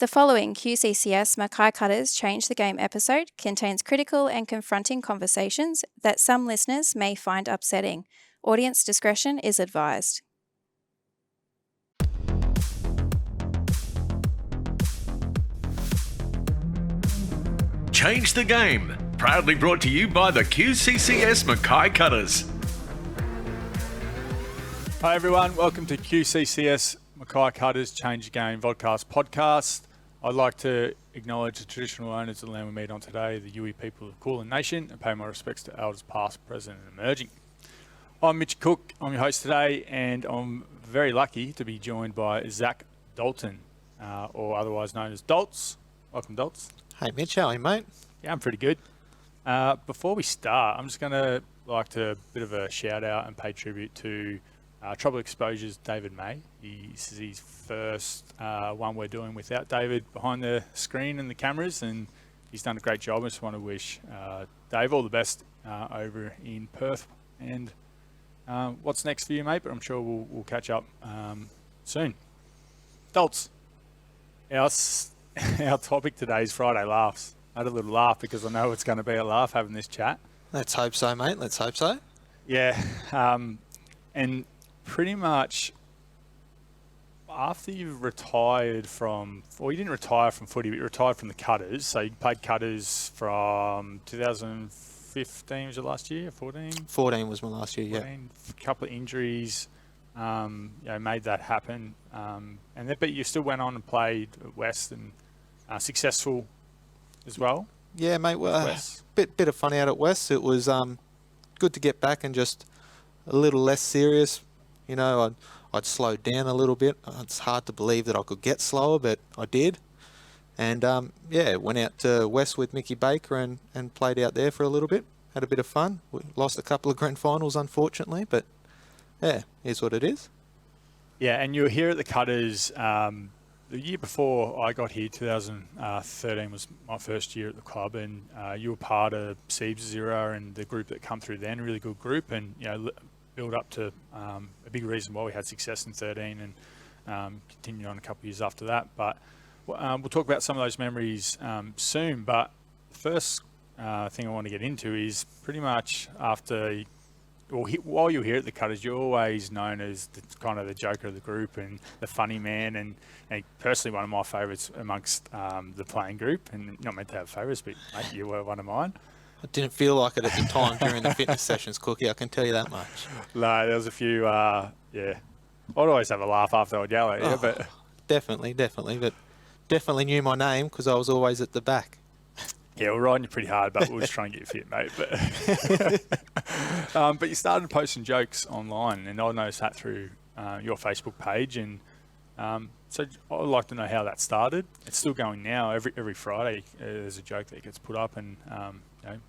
The following QCCS Mackay Cutters Change the Game episode contains critical and confronting conversations that some listeners may find upsetting. Audience discretion is advised. Change the Game, proudly brought to you by the QCCS Mackay Cutters. Hi everyone, welcome to QCCS Mackay Cutters Change the Game vodcast podcast. I'd like to acknowledge the traditional owners of the land we meet on today, the Yui people of Kulin Nation, and pay my respects to elders past, present and emerging. I'm Mitch Cook, I'm your host today, and I'm very lucky to be joined by Zac Dalton, or otherwise known as Daltz. Welcome, Daltz. Hey Mitch, how are you, mate? Yeah, I'm pretty good. Before we start, I'm just going to bit of a shout out and pay tribute to Trouble Exposure's David May. This is his first one we're doing without David behind the screen and the cameras, and he's done a great job. I just want to wish Dave all the best over in Perth. And what's next for you, mate? But I'm sure we'll catch up soon. Daltz, our topic today is Friday laughs. I had a little laugh because I know it's going to be a laugh having this chat. Let's hope so, mate. Let's hope so. Yeah, and pretty much after you've retired from, well, you didn't retire from footy, but you retired from the Cutters. So you played Cutters from 2015, was it last year, 14? 14 was my last year, 14, a couple of injuries, made that happen. But you still went on and played at West and successful as well. Yeah, mate. Well, bit of fun out at West. It was good to get back and just a little less serious. You know, I'd slowed down a little bit. It's hard to believe that I could get slower, but I did. And went out to West with Mickey Baker and played out there for a little bit. Had a bit of fun. We lost a couple of grand finals, unfortunately, but yeah, here's what it is. Yeah, and you were here at the Cutters. The year before I got here, 2013 was my first year at the club, and you were part of Siebes' era and the group that come through then, a really good group, and build up to a big reason why we had success in 13 and continued on a couple of years after that. But we'll talk about some of those memories soon. But the first thing I want to get into is pretty much while you're here at the Cutters, you're always known as the joker of the group and the funny man, and personally one of my favourites amongst the playing group, and not meant to have favourites, but mate, you were one of mine. I didn't feel like it at the time during the fitness sessions, Cookie, I can tell you that much. No, there was a few, I'd always have a laugh after I'd yell at you, but... Definitely, but definitely knew my name because I was always at the back. Yeah, we're riding you pretty hard, but we'll just try and get you fit, mate. But you started posting jokes online, and I noticed that through your Facebook page, and so I'd like to know how that started. It's still going now. Every Friday there's a joke that gets put up, and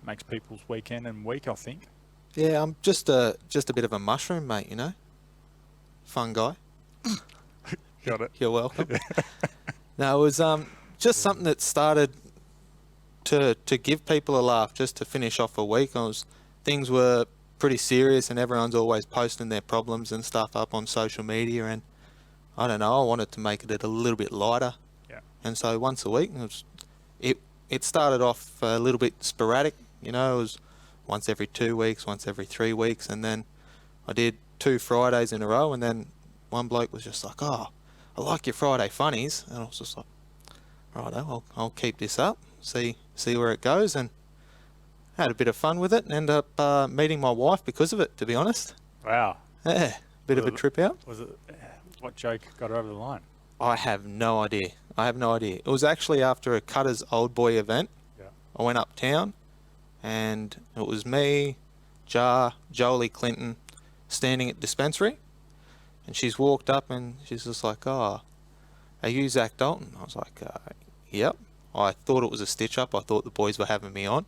makes people's weekend and week, I think. Yeah, I'm just a bit of a mushroom, mate. Fun guy. Got it. You're welcome. No, it was just something that started to give people a laugh, just to finish off a week. Things were pretty serious, and everyone's always posting their problems and stuff up on social media, and I don't know, I wanted to make it a little bit lighter. Yeah. And so once a week, it started off a little bit sporadic. It was once every 2 weeks, once every 3 weeks, and then I did 2 Fridays in a row, and then one bloke was just like, "Oh, I like your Friday funnies," and I was just like, "Righto, I'll keep this up, see where it goes," and had a bit of fun with it, and ended up meeting my wife because of it, to be honest. Wow. Yeah, bit of a trip out. Was it? What joke got her over the line? I have no idea. It was actually after a Cutters Old Boy event. Yeah. I went uptown, and it was me, Jolie Clinton, standing at dispensary, and she's walked up and she's just like, "Oh, are you Zac Dalton?" I was like, "Yep." I thought it was a stitch up. I thought the boys were having me on.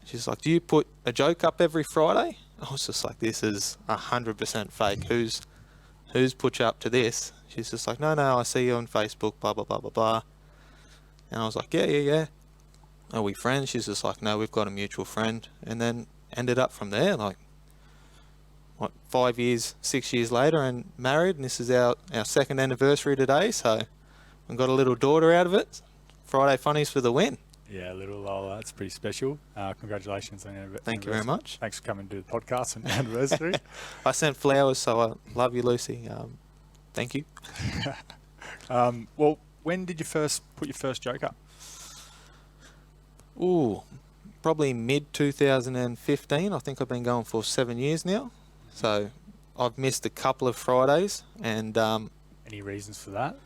She's like, "Do you put a joke up every Friday?" I was just like, "This is 100% fake. Who's put you up to this?" She's just like, no, I see you on Facebook, blah, blah, blah, blah, blah. And I was like, yeah. Are we friends? She's just like, no, we've got a mutual friend. And then ended up from there, 5 years, 6 years later, and married. And this is our second anniversary today. So and got a little daughter out of it. Friday Funnies for the win. Yeah, little Lola, that's pretty special. Congratulations on your anniversary. Thank you very much. Thanks for coming to the podcast on your anniversary. I sent flowers, so I love you, Lucy. Thank you. Well, when did you first put your first joke up? Ooh, probably mid-2015. I think I've been going for 7 years now. So I've missed a couple of Fridays, and Any reasons for that?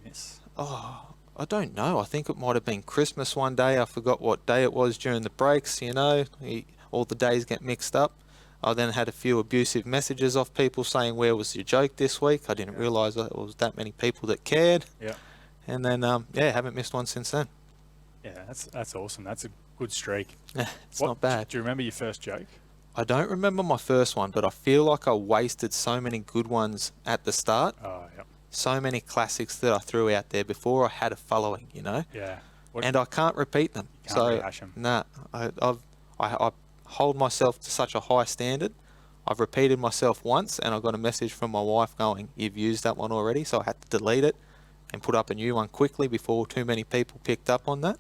Miss? I don't know. I think it might have been Christmas one day. I forgot what day it was during the breaks, all the days get mixed up. I then had a few abusive messages off people saying, where was your joke this week? I didn't realise that there was that many people that cared. Yeah. And then, haven't missed one since then. Yeah, that's awesome. That's a good streak. It's not bad. Do you remember your first joke? I don't remember my first one, but I feel like I wasted so many good ones at the start. Oh, yeah. So many classics that I threw out there before I had a following, Yeah. And I can't repeat them. You can't rehash 'em. Nah, I hold myself to such a high standard. I've repeated myself once, and I got a message from my wife going, "You've used that one already," so I had to delete it and put up a new one quickly before too many people picked up on that.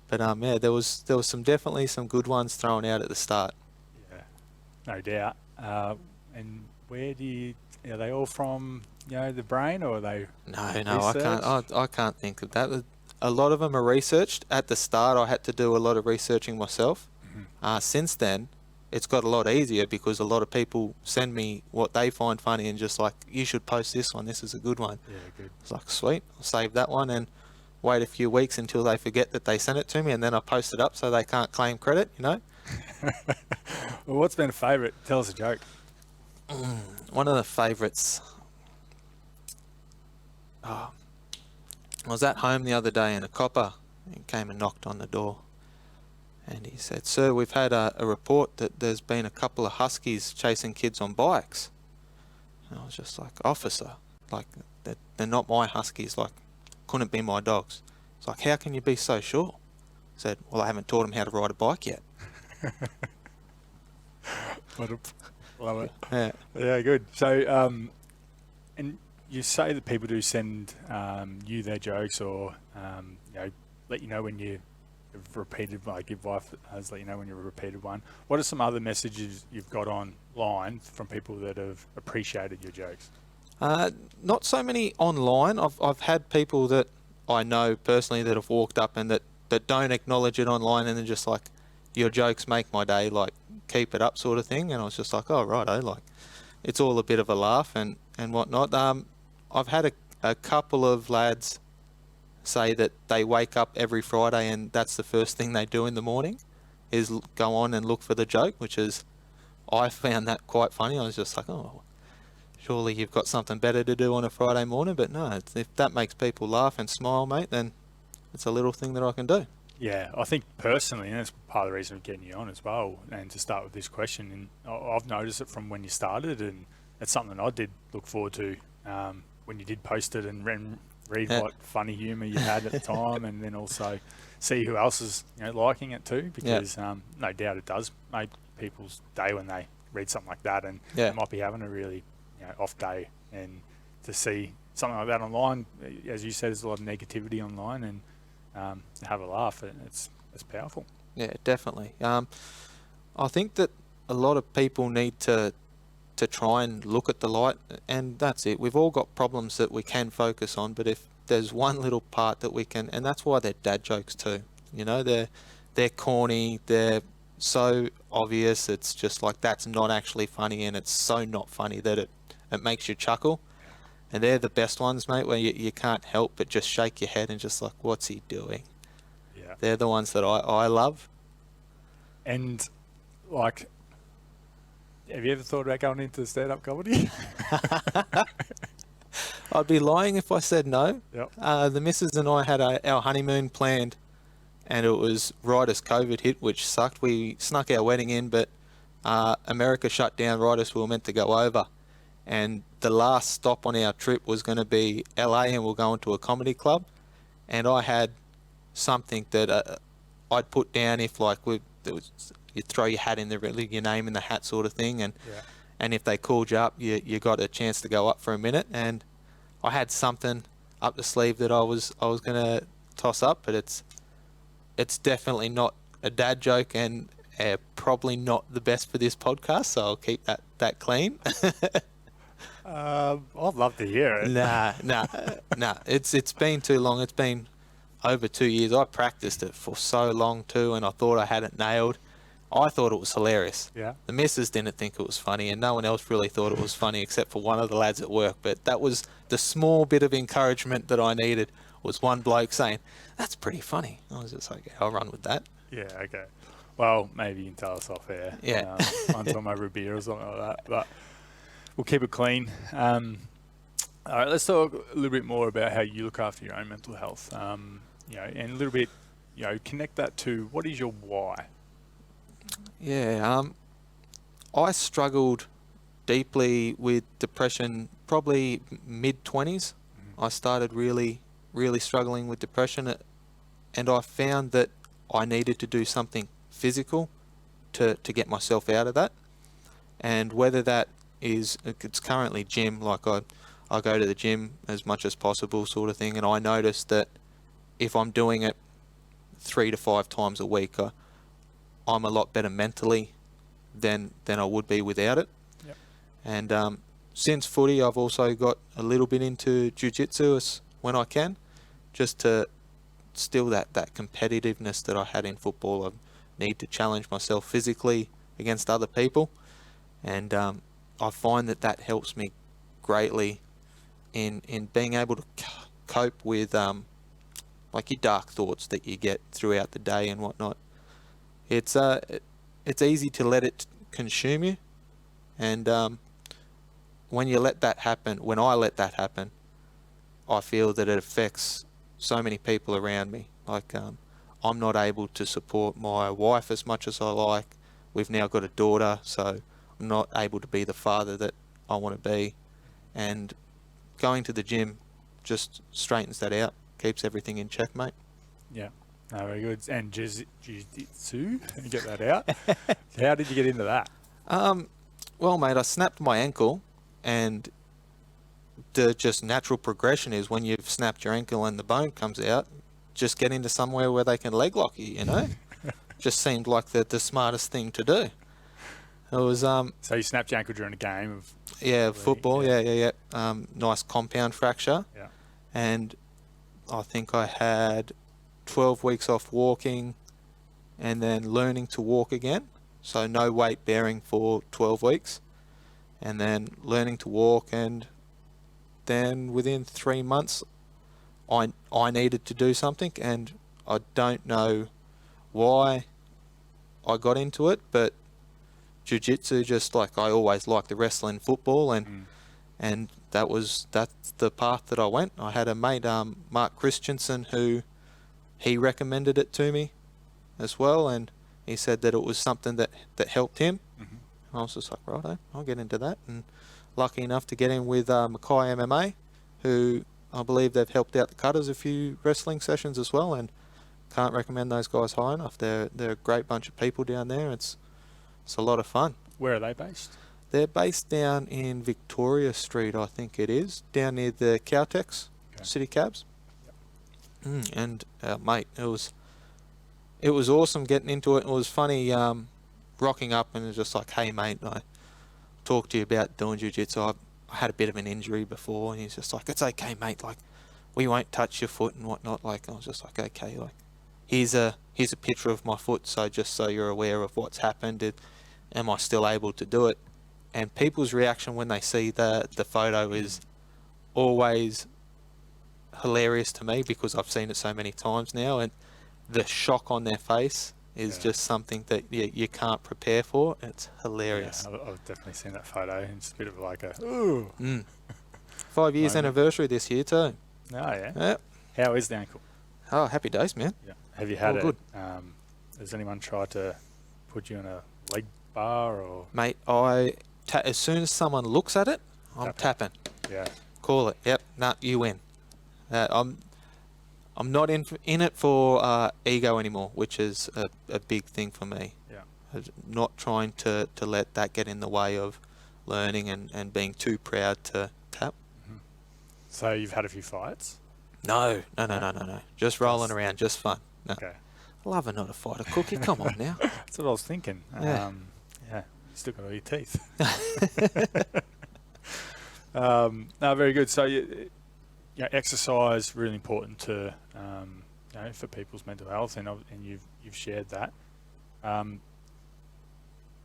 But there was definitely some good ones thrown out at the start. Yeah, no doubt. And where are they all from? The brain, or are they? No, I researched? can't. I can't think of that. A lot of them are researched. At the start, I had to do a lot of researching myself. Mm-hmm. Since then, it's got a lot easier because a lot of people send me what they find funny and just like, you should post this one. This is a good one. Yeah, good. It's like, sweet, I'll save that one and wait a few weeks until they forget that they sent it to me, and then I post it up so they can't claim credit. Well, what's been a favourite? Tell us a joke. One of the favourites. I was at home the other day, and a copper came and knocked on the door. And he said, "Sir, we've had a report that there's been a couple of huskies chasing kids on bikes." And I was just like, "Officer, like, they're not my huskies, like, couldn't be my dogs." It's like, "How can you be so sure?" I said, "Well, I haven't taught them how to ride a bike yet." Love it. Yeah. Yeah, good. So, and you say that people do send you their jokes, or let you know when you've repeated, like your wife has let you know when you've repeated one. What are some other messages you've got online from people that have appreciated your jokes? Not so many online. I've had people that I know personally that have walked up and that don't acknowledge it online, and they're just like, "Your jokes make my day, like, keep it up," sort of thing. And I was just like, "Oh, righto," like, it's all a bit of a laugh and whatnot. I've had a couple of lads say that they wake up every Friday and that's the first thing they do in the morning is go on and look for the joke, which is, I found that quite funny. I was just like, oh, surely you've got something better to do on a Friday morning. But no, if that makes people laugh and smile, mate, then it's a little thing that I can do. Yeah, I think personally, and that's part of the reason of getting you on as well, and to start with this question, and I've noticed it from when you started, and it's something I did look forward to when you did post it and read what funny humour you had at the time, and then also see who else is liking it too, because no doubt it does make people's day when they read something like that, and they might be having a really off day, and to see something like that online, as you said, there's a lot of negativity online, and have a laugh, it's powerful. Yeah, definitely. I think that a lot of people need to try and look at the light, and that's it. We've all got problems that we can focus on, but if there's one little part that we can, and that's why they're dad jokes too. They're corny, they're so obvious, it's just like, that's not actually funny, and it's so not funny that it makes you chuckle. And they're the best ones, mate, where you can't help but just shake your head and just like, what's he doing? Yeah. They're the ones that I love. And, like, have you ever thought about going into stand-up comedy? I'd be lying if I said no. Yep. The missus and I had our honeymoon planned, and it was right as COVID hit, which sucked. We snuck our wedding in, but America shut down right as we were meant to go over. And the last stop on our trip was going to be LA, and we're going to a comedy club. And I had something that I'd put down if, like, you throw your hat in your name in the hat sort of thing, and if they called you up, you got a chance to go up for a minute. And I had something up the sleeve that I was gonna toss up, but it's definitely not a dad joke, and probably not the best for this podcast, so I'll keep that clean. I'd love to hear it. Nah. It's been too long. It's been over 2 years. I practiced it for so long too, and I thought I had it nailed. I thought it was hilarious. Yeah. The missus didn't think it was funny, and no one else really thought it was funny except for one of the lads at work. But that was the small bit of encouragement that I needed, was one bloke saying, "That's pretty funny." I was just like, yeah, I'll run with that. Yeah, okay. Well, maybe you can tell us off air. Yeah. One time over a beer or something like that. But we'll keep it clean. All right, let's talk a little bit more about how you look after your own mental health. And a little bit, connect that to what is your why? Yeah, I struggled deeply with depression probably mid-20s. I started really, really struggling with depression, and I found that I needed to do something physical to get myself out of that. And whether that is, it's currently gym, like I go to the gym as much as possible sort of thing, and I noticed that if I'm doing it 3 to 5 times a week, I'm a lot better mentally than I would be without it. Yep. And since footy, I've also got a little bit into jiu-jitsu when I can, just to still that competitiveness that I had in football. I need to challenge myself physically against other people, and I find that helps me greatly in being able to cope with like your dark thoughts that you get throughout the day and whatnot. It's easy to let it consume you, and when I let that happen, I feel that it affects so many people around me. Like I'm not able to support my wife as much as I like. We've now got a daughter, so I'm not able to be the father that I want to be, and going to the gym just straightens that out, keeps everything in check, mate. Yeah. No, very good. And jiu-jitsu, get that out. How did you get into that? Well, mate, I snapped my ankle, and the just natural progression is when you've snapped your ankle and the bone comes out, just get into somewhere where they can leg lock you, Just seemed like the smartest thing to do. It was So you snapped your ankle during a game of football, yeah. Nice compound fracture. Yeah. And I think I had 12 weeks off walking and then learning to walk again. So no weight bearing for 12 weeks. And then learning to walk, and then within 3 months I needed to do something, and I don't know why I got into it, but jiu-jitsu, just like I always liked the wrestling, football, and that's the path that I went. I had a mate, Mark Christensen, who he recommended it to me as well, and he said that it was something that helped him. Mm-hmm. And I was just like, right, I'll get into that. And lucky enough to get in with Mackay MMA, who I believe they've helped out the Cutters a few wrestling sessions as well, and can't recommend those guys high enough. They're a great bunch of people down there. It's a lot of fun. Where are they based? They're based down in Victoria Street, I think it is, down near the Cowtex City Cabs. Yep. And mate, it was awesome getting into it. It was funny rocking up, and it was just like, hey mate, I talked to you about doing jiu-jitsu. I had a bit of an injury before, and he's just like, it's okay mate, like we won't touch your foot and whatnot. Like, I was just like, okay, like here's a picture of my foot, so just so you're aware of what's happened. Am I still able to do it? And people's reaction when they see the photo is always hilarious to me, because I've seen it so many times now, and the shock on their face is just something that you can't prepare for. It's hilarious. Yeah, I've definitely seen that photo. It's a bit of like a ooh. 5 years anniversary this year too. Oh yeah. Yep. How is the ankle? Oh, happy days, man. Yeah. Have you had All good. Has anyone tried to put you in a leg bar or? Mate, as soon as someone looks at it, I'm tapping. Yeah. Call it. Yep. Nah, you win. I'm not in it for ego anymore, which is a big thing for me. Yeah. Not trying to let that get in the way of learning and being too proud to tap. Mm-hmm. So you've had a few fights. No. Just rolling around, just fun. No. Okay. Love a not a fighter cookie. Come on now. That's what I was thinking. Yeah. Yeah, still got all your teeth. No, very good. So, exercise really important to for people's mental health, and you've shared that. Do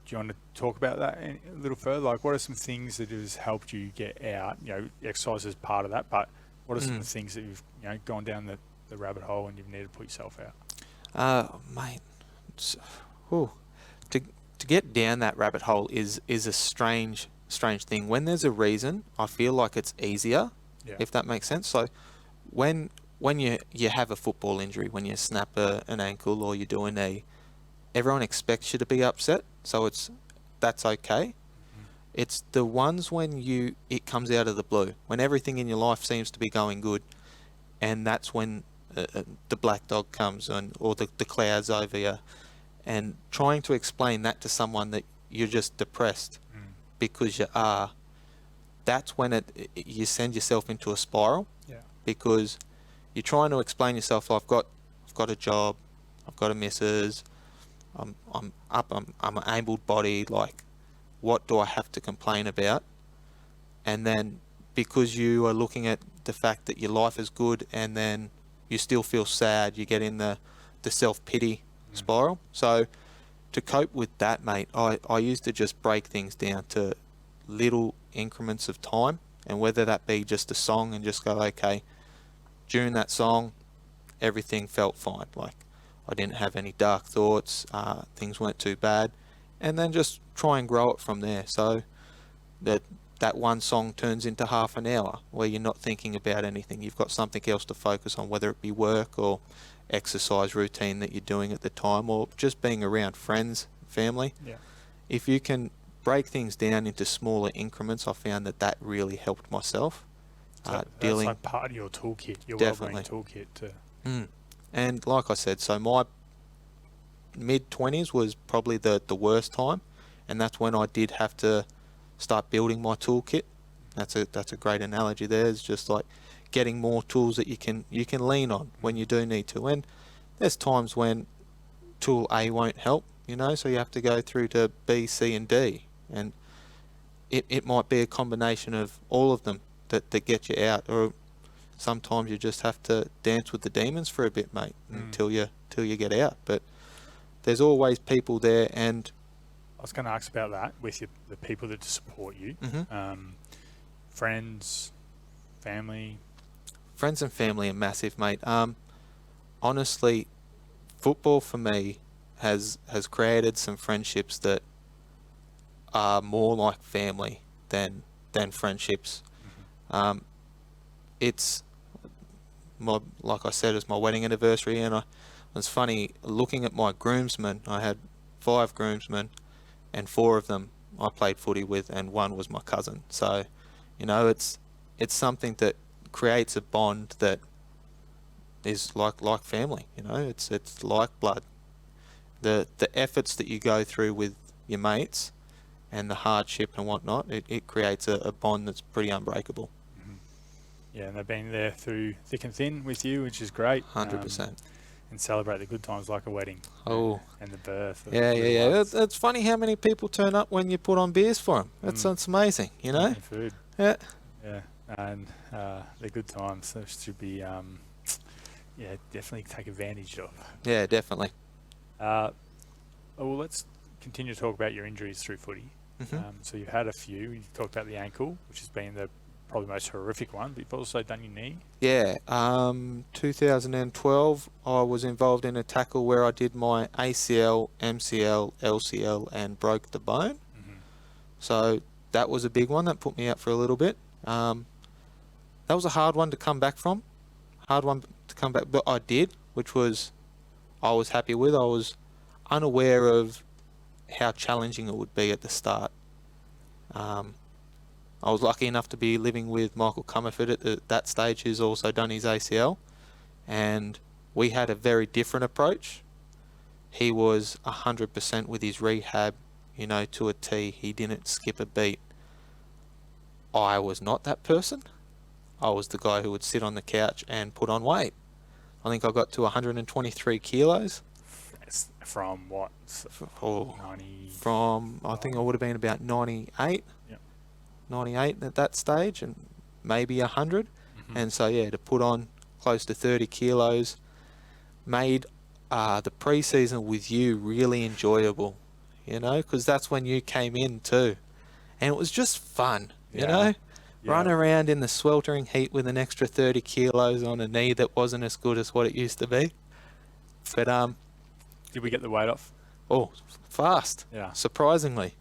you want to talk about that a little further? Like, what are some things that has helped you get out? Exercise is part of that, but what are some of the things that you've gone down the rabbit hole and you've needed to put yourself out? Mate, to get down that rabbit hole is a strange thing. When there's a reason, I feel like it's easier, if that makes sense. So when you have a football injury, when you snap an ankle or you do a knee, everyone expects you to be upset, so that's okay. It's the ones when it comes out of the blue, when everything in your life seems to be going good, and that's when the black dog comes or the clouds over you, and trying to explain that to someone that you're just depressed because you are, that's when you send yourself into a spiral. Because you're trying to explain yourself, I've got a job, I've got a missus, I'm an able-bodied, like, what do I have to complain about? And then because you are looking at the fact that your life is good and then you still feel sad, you get in the self-pity spiral. So to cope with that, mate, I used to just break things down to little increments of time, and whether that be just a song and just go, okay, during that song, everything felt fine. Like, I didn't have any dark thoughts, things weren't too bad, and then just try and grow it from there. So that one song turns into half an hour where you're not thinking about anything. You've got something else to focus on, whether it be work or exercise routine that you're doing at the time, or just being around friends, family. If you can break things down into smaller increments, I found that really helped myself. So that's like part of your toolkit, your wellbeing toolkit too. And like I said, so my mid-20s was probably the worst time, and that's when I did have to start building my toolkit. That's a great analogy there. It's just like getting more tools that you can lean on when you do need to. And there's times when tool A won't help, so you have to go through to B, C, and D. And it might be a combination of all of them that get you out, or sometimes you just have to dance with the demons for a bit, mate, until you get out. But there's always people there, and I was going to ask about that with the people that support you. Friends, family. Friends and family are massive, mate. Honestly, football for me has created some friendships that are more like family than friendships. It's like I said, it's my wedding anniversary, and it was funny looking at my groomsmen. I had 5 groomsmen, and 4 of them I played footy with, and 1 was my cousin. So, it's something that creates a bond that is like family. It's like blood. The efforts that you go through with your mates and the hardship and whatnot, it creates a bond that's pretty unbreakable. Yeah, and they've been there through thick and thin with you, which is great. 100%. And celebrate the good times like a wedding. Oh. And the birth. Yeah. It's funny how many people turn up when you put on beers for them. That's amazing, And food. Yeah. Yeah, and they're good times. So should be, definitely take advantage of. Yeah, definitely. Well, let's continue to talk about your injuries through footy. So you've had a few. You talked about the ankle, which has been the probably most horrific one, but you've also done your knee. Yeah, 2012, I was involved in a tackle where I did my ACL, MCL, LCL, and broke the bone. So that was a big one that put me out for a little bit. That was a hard one to come back from. But I did, which I was happy with. I was unaware of how challenging it would be at the start. I was lucky enough to be living with Michael Comerford at that stage, who's also done his ACL, and we had a very different approach. He was 100% with his rehab, to a T. He didn't skip a beat. I was not that person. I was the guy who would sit on the couch and put on weight. I think I got to 123 kilos. From what? Oh, 90. from, I think I would have been about 98. Yep. 98 at that stage, and maybe 100. And so, yeah, to put on close to 30 kilos made the pre-season with you really enjoyable, you know, because that's when you came in too. And it was just fun, you know, running around in the sweltering heat with an extra 30 kilos on a knee that wasn't as good as what it used to be. But, did we get the weight off? oh, fast, Yeah. surprisingly.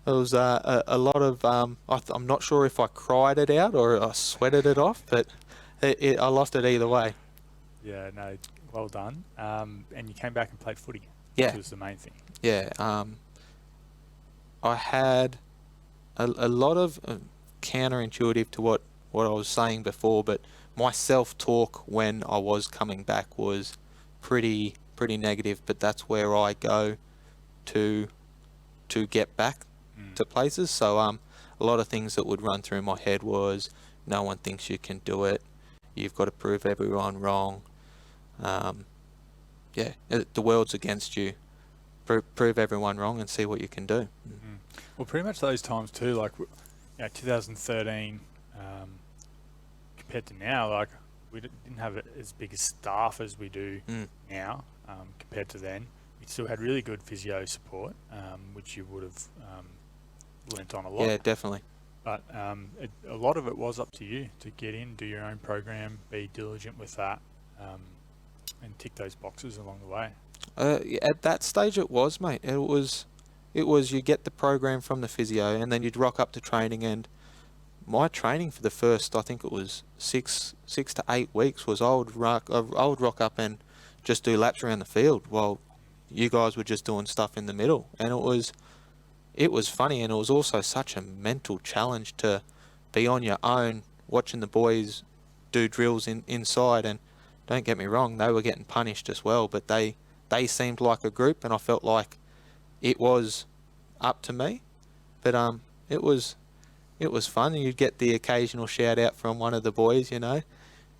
There was a lot of, I'm not sure if I cried it out or I sweated it off, but I lost it either way. Yeah, no, well done. And you came back and played footy, Yeah. which was the main thing. Yeah, I had a lot of counterintuitive to what I was saying before, but my self-talk when I was coming back was pretty negative, but that's where I go to get back to places. So a lot of things that would run through my head was, no one thinks you can do it, you've got to prove everyone wrong, the world's against you, prove everyone wrong and see what you can do. Well, pretty much those times too, like 2013 compared to now, like we didn't have as big a staff as we do now compared to then. We still had really good physio support, which you would have learnt on a lot. Yeah, definitely. But a lot of it was up to you to get in, do your own program, be diligent with that, and tick those boxes along the way. At that stage it was, mate. It was you get the program from the physio and then you'd rock up to training, and my training for the first, I think it was 6 to 8 weeks, was I would rock up and just do laps around the field while you guys were just doing stuff in the middle. And it was funny, and it was also such a mental challenge to be on your own watching the boys do drills inside. And don't get me wrong, they were getting punished as well, but they seemed like a group, and I felt like it was up to me. But it was fun, and you'd get the occasional shout out from one of the boys, you know,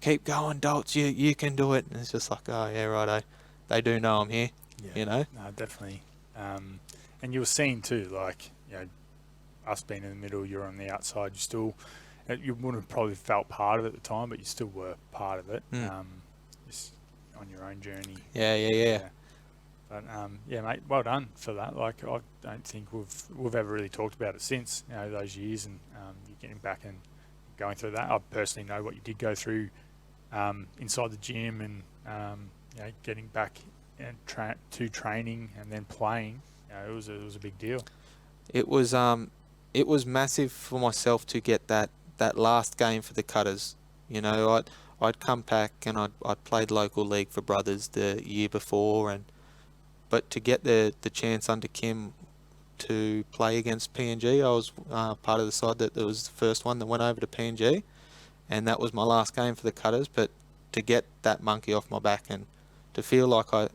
keep going, Dolts, you can do it. And it's just like, oh yeah, righto, they do know I'm here, you know. No, definitely. And you were seen too, like, you know, us being in the middle, you're on the outside, you wouldn't have probably felt part of it at the time, but you still were part of it, just on your own journey. Yeah. But yeah, mate, well done for that. Like, I don't think we've ever really talked about it since, you know, those years, and you getting back and going through that. I personally know what you did go through inside the gym, and you know, getting back and to training and then playing. You know, it was a big deal. It was massive for myself to get that last game for the Cutters. You know, I'd come back and I'd played local league for Brothers the year before, but to get the chance under Kim to play against PNG, I was part of the side that was the first one that went over to PNG, and that was my last game for the Cutters. But to get that monkey off my back and to feel like I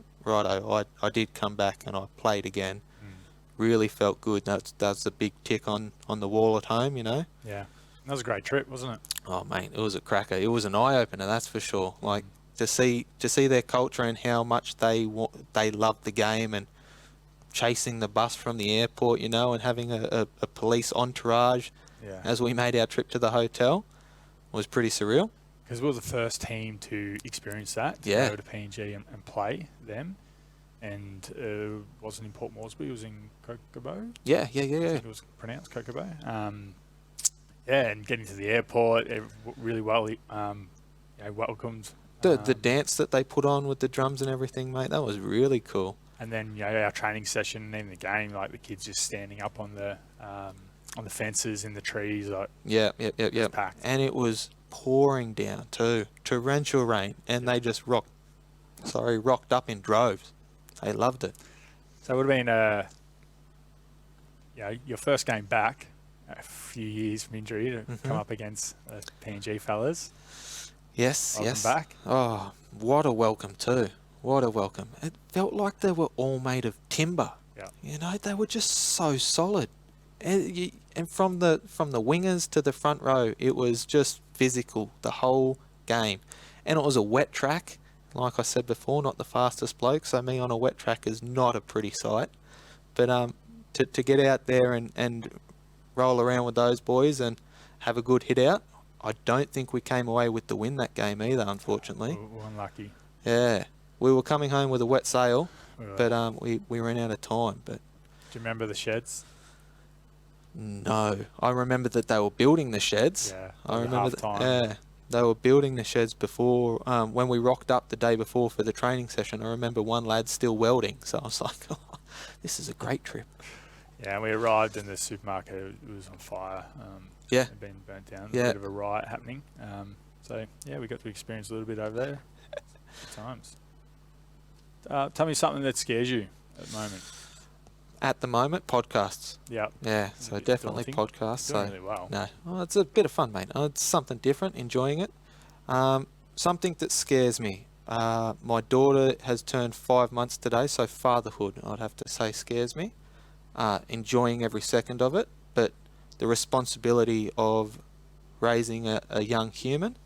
did come back and I played again, really felt good. That's a big tick on the wall at home, you know. Yeah, that was a great trip, wasn't it? Oh mate, it was a cracker. It was an eye opener, that's for sure. Like to see their culture and how much they loved the game, and chasing the bus from the airport, you know, and having a police entourage as we made our trip to the hotel was pretty surreal. Because we were the first team to experience that, to go to PNG and play them. And it wasn't in Port Moresby, it was in Kokobo. Yeah. I think it was pronounced Kokobo. And getting to the airport, really well welcomed. The dance that they put on with the drums and everything, mate, that was really cool. And then, you know, our training session and even the game, like the kids just standing up on the fences in the trees, like packed. And it was pouring down too, torrential rain, and they just rocked up in droves. They loved it. So it would have been your first game back, a few years from injury, to come up against the PNG fellas. Yes. Back. Oh, what a welcome too. What a welcome. It felt like they were all made of timber. Yeah. You know, they were just so solid. And from the wingers to the front row, it was just physical the whole game. And it was a wet track. Like I said before, not the fastest bloke, so me on a wet track is not a pretty sight. But to get out there and roll around with those boys and have a good hit out, I don't think we came away with the win that game either, unfortunately. We're unlucky. Yeah. We were coming home with a wet sail, Right. but we ran out of time. But Do you remember the sheds? no, I remember that they were building the sheds. Yeah. I like remember half-time. Yeah, they were building the sheds before, when we rocked up the day before for the training session. I remember one lad still welding, so I was like, oh, this is a great trip. Yeah, and we arrived in the supermarket. It was on fire. Yeah. It had been burnt down. Yeah. A bit of a riot happening. So, yeah, we got to experience a little bit over there. Good times. Tell me something that scares you at the moment. At the moment, podcasts. Yeah. Yeah, so You're definitely doing podcasts. Doing So really well. no, well, it's a bit of fun, mate. It's something different, enjoying it. Something that scares me. My daughter has turned 5 months today, so fatherhood, I'd have to say, scares me. Enjoying every second of it, but the responsibility of raising a young human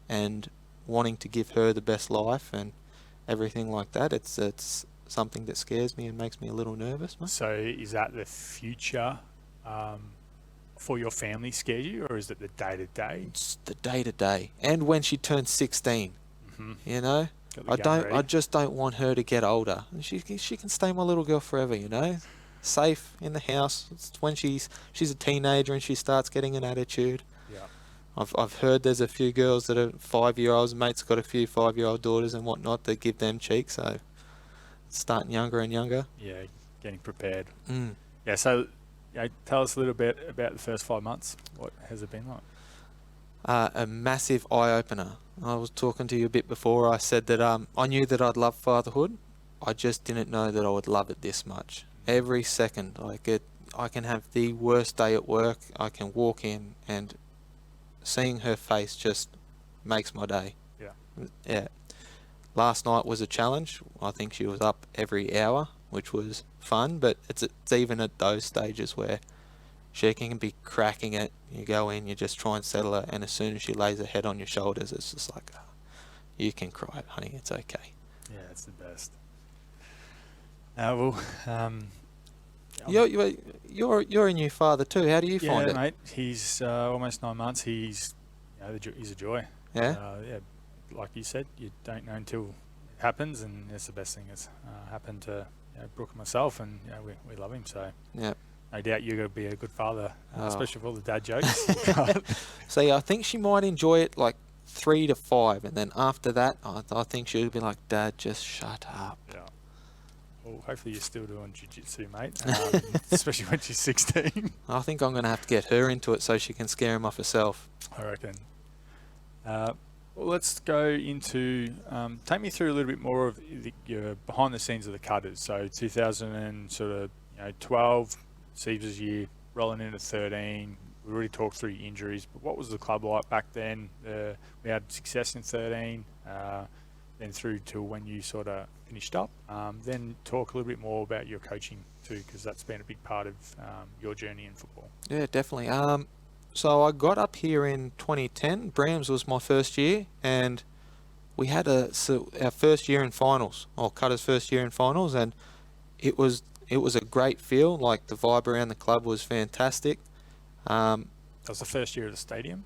and wanting to give her the best life and everything like that, it's something that scares me and makes me a little nervous, mate. So is that the future for your family scare you, or is it the day-to-day? It's the day-to-day. And when she turns 16, you know, Got the gun I ready. just don't want her to get older. She can stay my little girl forever, you know, safe in the house. It's when she's a teenager and she starts getting an attitude. Yeah. I've heard there's a few girls that are 5-year-olds. Mate's got a few 5-year-old daughters and whatnot that give them cheek. So it's starting younger and younger. Yeah, getting prepared. Mm. Yeah, so tell us a little bit about the first 5 months. What has it been like? A massive eye-opener. I was talking to you a bit before. I said that I knew that I'd love fatherhood. I just didn't know that I would love it this much. Every second, I can have the worst day at work. I can walk in and seeing her face just makes my day. Yeah. Yeah. Last night was a challenge. I think she was up every hour, which was fun, but it's even at those stages where she can be cracking it. You go in, you just try and settle her, and as soon as she lays her head on your shoulders, it's just like, oh, you can cry, honey, it's okay. Yeah, it's the best. Well, You're a new father too. How do you find yeah, it? mate. He's almost 9 months. He's he's a joy. Yeah? Yeah, like you said, you don't know until it happens, and it's the best thing that's happened to Brooke and myself, and we love him. So Yeah. no doubt you're going to be a good father, Oh. especially with all the dad jokes. See, I think she might enjoy it like 3 to 5, and then after that, I think she would be like, Dad, just shut up. Yeah. Well, hopefully you're still doing jiu-jitsu, mate, especially when she's 16. I think I'm going to have to get her into it so she can scare him off herself. I reckon. Well, let's go into take me through a little bit more of your behind the scenes of the Cutters. So 2012, Siebes' year, rolling into 13. We already talked through your injuries, but what was the club like back then? We had success in 13, then through to when you sort of finished up. Then talk a little bit more about your coaching too, because that's been a big part of your journey in football. Yeah, definitely. So I got up here in 2010. Brams was my first year, and we had our first year in finals, or Cutter's first year in finals, and it was a great feel. Like, the vibe around the club was fantastic. That was the first year of the stadium.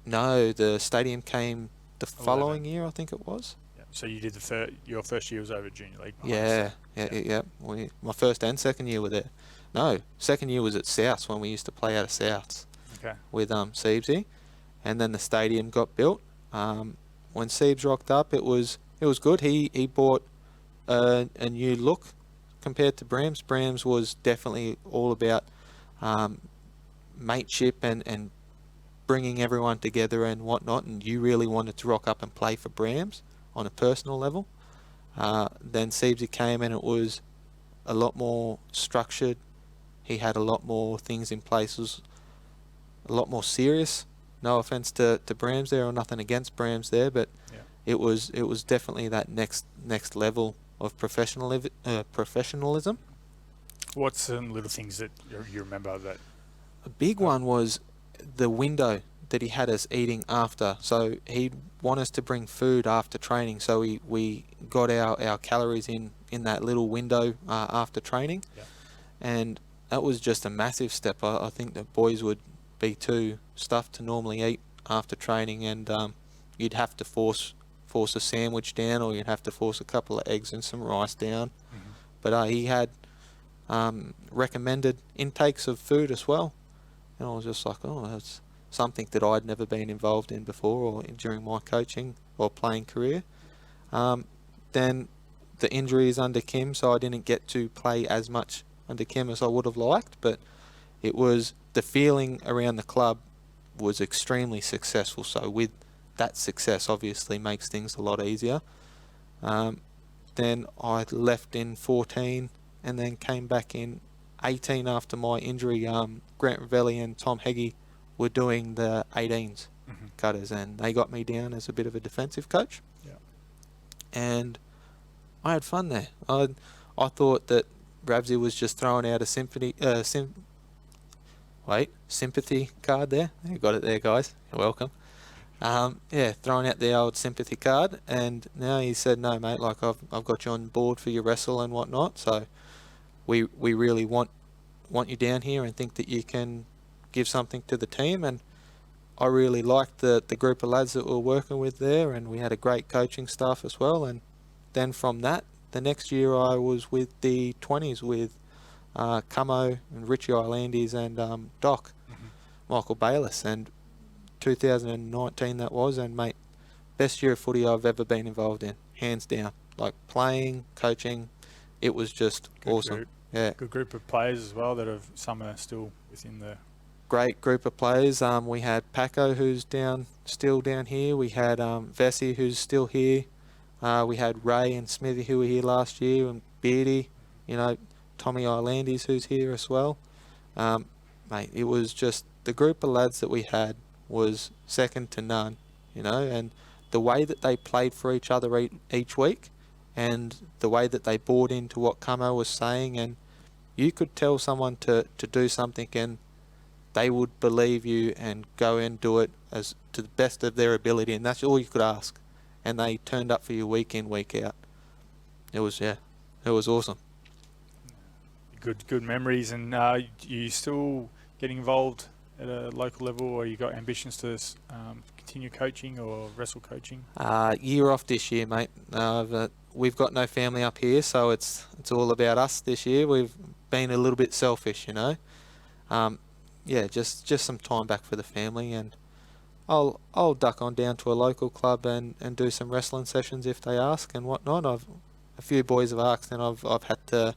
No, the stadium came the 11. following year, I think it was. Yeah. So you did your first year was over at Junior League. Yeah. My first and second year were there. No, second year was at Souths when we used to play out of Souths. Okay. With Siebesy, and then the stadium got built. When Siebes rocked up, it was good. He brought a new look compared to Brams. Brams was definitely all about mateship and bringing everyone together and whatnot, and you really wanted to rock up and play for Brams on a personal level. Then Siebesy came and it was a lot more structured. He had a lot more things in place. It was a lot more serious. No offense to Brams there, or nothing against Brams there, but Yeah. it was definitely that next level of professionalism. What's some little things that you remember that? A big one was the window that he had us eating after. So he'd want us to bring food after training. So we got our calories in that little window after training. Yeah. And that was just a massive step. I think the boys would be too stuffed to normally eat after training, and you'd have to force a sandwich down, or you'd have to force a couple of eggs and some rice down. Mm-hmm. But he had recommended intakes of food as well. And I was just like, oh, that's something that I'd never been involved in before or during my coaching or playing career. Then the injuries under Kim, so I didn't get to play as much under Kim as I would have liked, but it was the feeling around the club was extremely successful. So with that success, obviously makes things a lot easier. Then I left in 14 and then came back in 18 after my injury. Grant Ravelli and Tom Heggie were doing the 18s cutters, and they got me down as a bit of a defensive coach. Yeah. And I had fun there. I thought that Rabsy was just throwing out a sympathy card there. You got it there, guys. You're welcome. Throwing out the old sympathy card, and now he said, no, mate, like I've got you on board for your wrestle and whatnot. So we really want you down here and think that you can give something to the team. And I really liked the group of lads that we were working with there, and we had a great coaching staff as well. And then from that, the next year I was with the 20s with Camo and Richie Islandis and Doc, Michael Bayliss, and 2019 that was, and mate, best year of footy I've ever been involved in, hands down. Like playing, coaching, it was just awesome. Group. Yeah, Good group of players as well that have some are still within the. Great group of players. We had Paco, who's still down here. We had Vessi, who's still here. We had Ray and Smithy, who were here last year, and Beardy, Tommy Islandis, who's here as well. Mate, it was just the group of lads that we had was second to none, and the way that they played for each other each week, and the way that they bought into what Camo was saying, and you could tell someone to do something and they would believe you and go and do it as to the best of their ability, and that's all you could ask. And they turned up for you week in, week out. It was awesome. Good memories. And you still getting involved at a local level, or you got ambitions to continue coaching or wrestle coaching? Year off this year, mate. We've got no family up here, so it's all about us this year. We've been a little bit selfish, just some time back for the family, and I'll duck on down to a local club and do some wrestling sessions if they ask and whatnot. A few boys have asked, and I've had to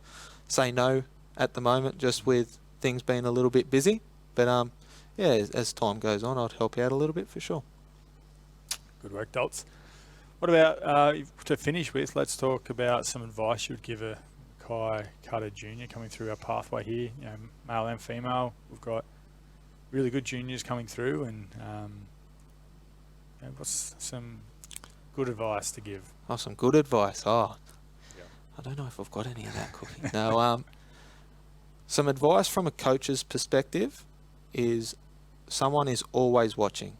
say no at the moment, just with things being a little bit busy. But as time goes on, I'd help out a little bit for sure. Good work, Dolts. What about, to finish with, let's talk about some advice you would give a Mackay Cutter junior coming through our pathway here, male and female. We've got really good juniors coming through, and what's some good advice to give? Oh, some good advice. Oh, yeah. I don't know if I've got any of that cooking. No, some advice from a coach's perspective is someone is always watching.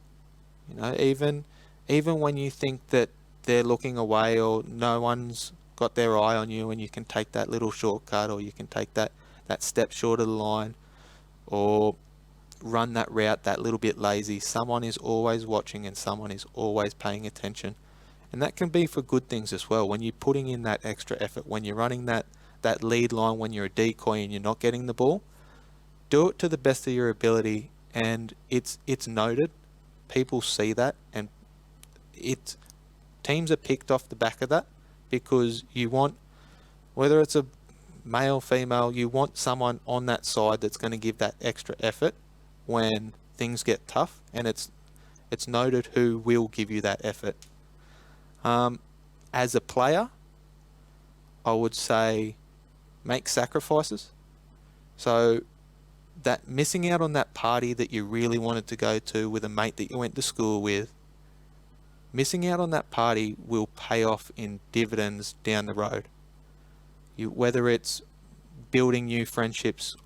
Even when you think that they're looking away or no one's got their eye on you, and you can take that little shortcut, or you can take that step short of the line, or run that route that little bit lazy. Someone is always watching, and someone is always paying attention. And that can be for good things as well. When you're putting in that extra effort, when you're running that lead line, when you're a decoy and you're not getting the ball, do it to the best of your ability, and it's noted. People see that, and teams are picked off the back of that, because you want, whether it's a male, female, you want someone on that side that's going to give that extra effort when things get tough, and it's noted who will give you that effort. As a player, I would say make sacrifices. So that missing out on that party that you really wanted to go to with a mate that you went to school with, missing out on that party will pay off in dividends down the road. Whether it's building new friendships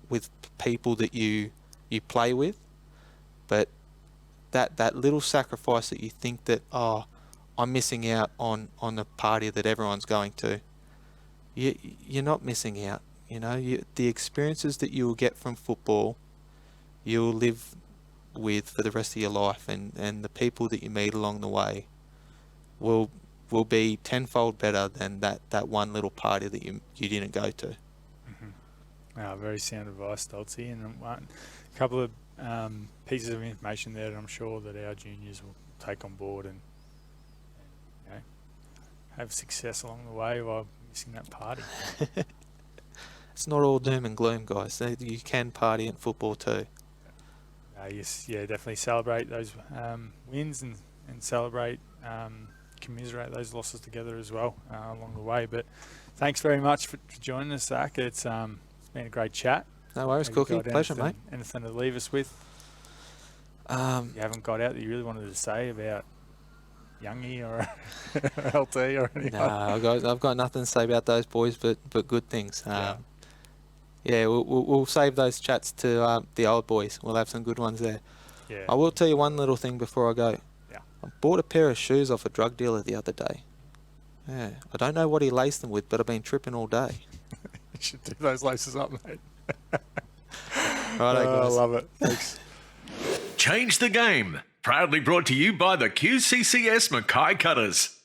with people that you play with, but that little sacrifice that you think that, oh, I'm missing out on the party that everyone's going to. You're not missing out. You know, the experiences that you will get from football, you'll live with for the rest of your life, and the people that you meet along the way will be tenfold better than that one little party that you didn't go to. Mm-hmm. Very sound advice, Dolce, and a couple of pieces of information there that I'm sure that our juniors will take on board and have success along the way while missing that party. It's not all doom and gloom, guys. You can party in football too. Yes, definitely celebrate those wins and celebrate, commiserate those losses together as well along the way. But thanks very much for joining us, Zac. It's been a great chat. No worries, Cookie. Pleasure, mate. Anything to leave us with? You haven't got out that you really wanted to say about Youngie or LT or anything? No, I've got nothing to say about those boys, but good things. We'll save those chats to the old boys. We'll have some good ones there. Yeah. I will tell you one little thing before I go. Yeah. I bought a pair of shoes off a drug dealer the other day. Yeah, I don't know what he laced them with, but I've been tripping all day. You should do those laces up, mate. Righto, guys. I love it. Thanks. Change the game. Proudly brought to you by the QCCS Mackay Cutters.